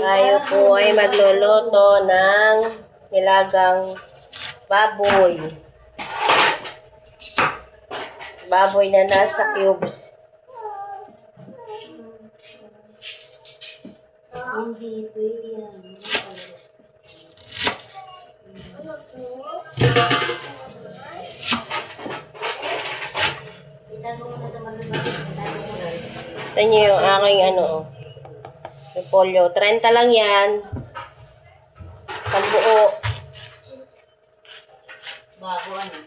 Tayo po ay magluluto ng nilagang baboy. Baboy na nasa cubes. Hindi po yan. Ito nyo yung aking repolyo. 30 lang yan. Sambuo. Bago ano?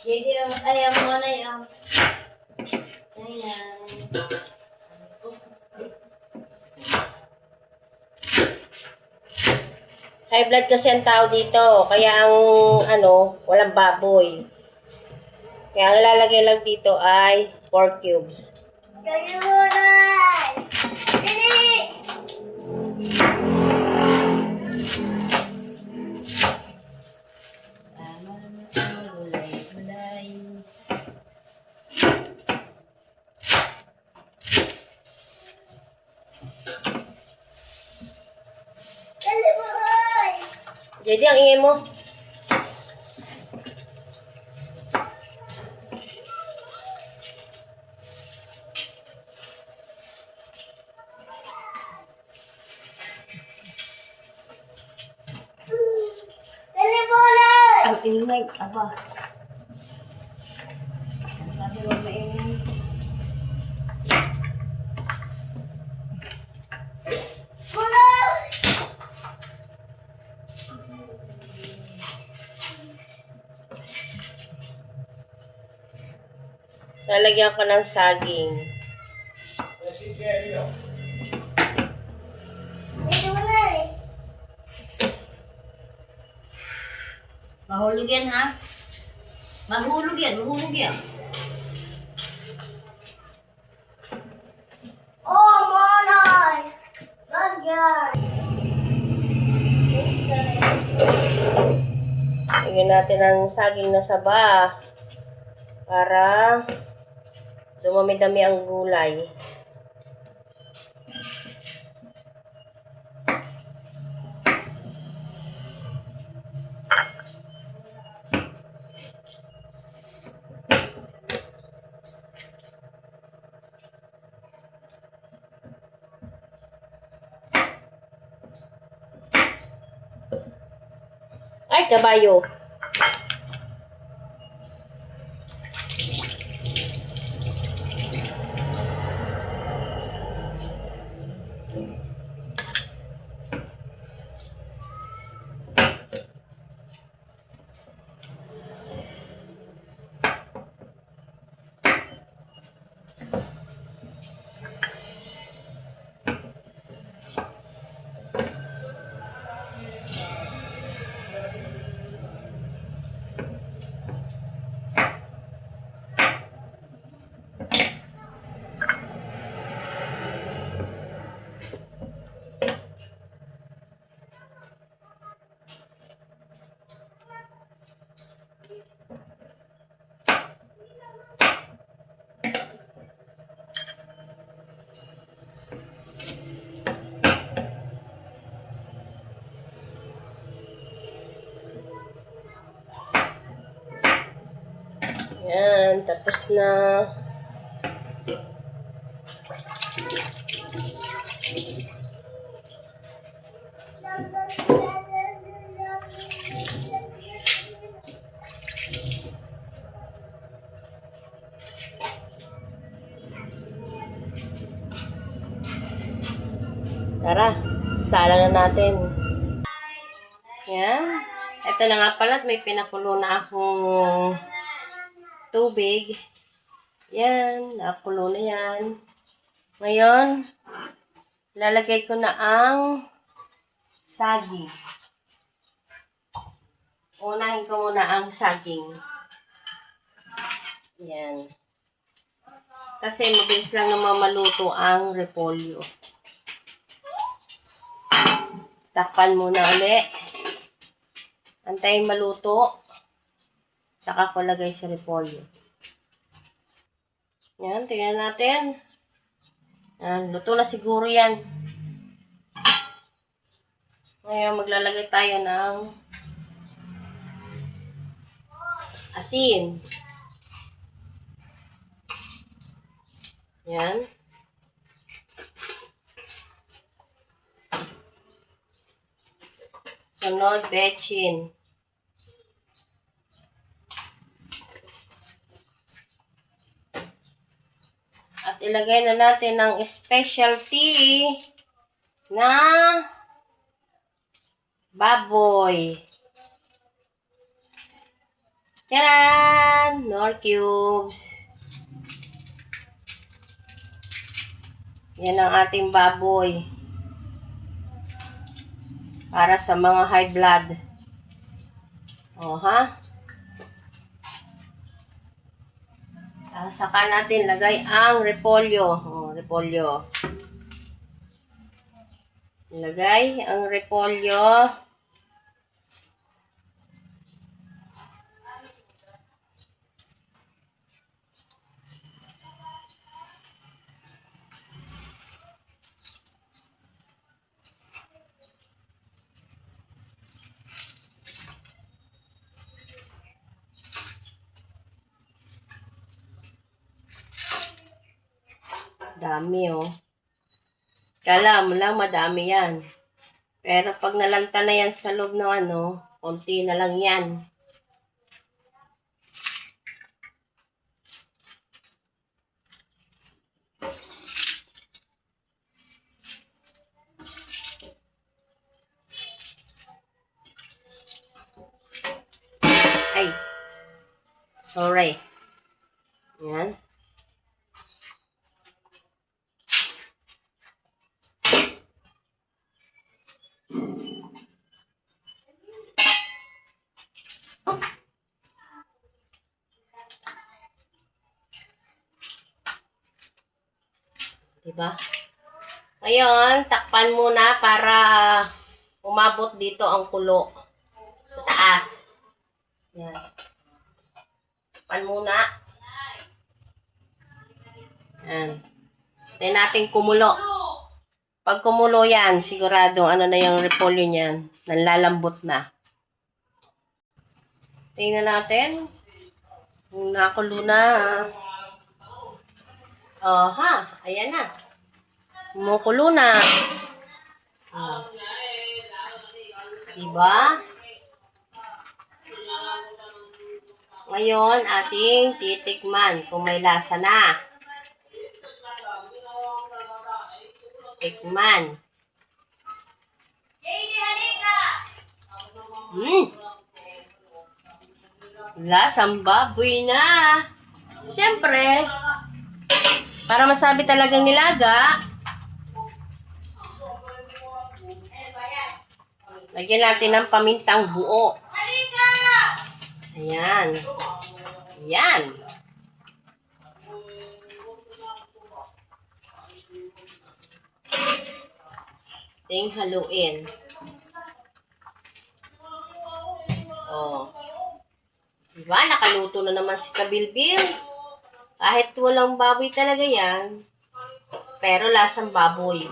Jadi ayam mana yang? Ayam. High blood kasi ang tao dito. Kaya ang walang baboy. Kaya ang lalagay lang dito ay 4 cubes. Jadi ang ingay mo. Ang ingay, aba. Sabi mo maingay. Lalagyan ko ng saging. Mahulog yan ha? Mahulog yan, mahulog yan. Oh, Monay! Lagyan! Lagyan natin ang saging na saba para dumami-dami ang gulay. Ay, kabayo. Yan, tapos na. Tara, sala na natin. Yan. Ito na nga pala, may pinakulo na akong tubig. Yan, nakulo na yan. Ngayon, lalagay ko na ang saging. Unahin ko muna ang saging. Yan. Kasi mabilis lang naman maluto ang repolyo. Takpan muna ulit. Antayin maluto. Saka ko lagay sa repolyo. Yan, tingnan natin. Yan, luto na siguro yan. Ngayon, maglalagay tayo ng asin. Yan. Sunod, bechin. At ilagay na natin ang specialty na baboy. Tcharan! Nor cubes. Yan ang ating baboy. Para sa mga high blood. O, ha? Saka natin lagay ang repolyo. O, repolyo. Ilagay ang repolyo. Dami, oh. Kala mo lang madami yan. Pero pag nalanta na yan sa loob ng ano, konti na lang yan. Ay. Sorry. Yan. Diba? Ngayon, takpan muna para umabot dito ang kulo sa taas. Yan. Takpan muna. Yan. Tayo natin kumulo. Pag kumulo yan, sigurado ano na yung repolyo niyan. Nanlalambot na. Tingnan natin. Nakulo na. Oh, ha? Ayan na. Kumukulo na. Oh. Diba? Ngayon, ating titikman kung may lasa na. Tikman. Lasang baboy na. Siyempre, para masabi talagang nilaga, lagyan natin ng pamintang buo. Ayan. Ayan. Ting haluin. Oh. Diba? Nakaluto na naman si Kabilbil. Kahit walang baboy talaga yan. Pero lasang baboy.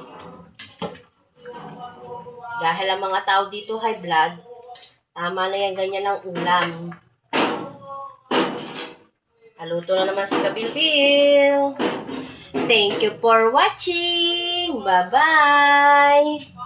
Dahil ang mga tao dito high blood, tama na yan ganyan ang ulam. Naluto na naman si Kabilbil. Thank you for watching. Bye-bye.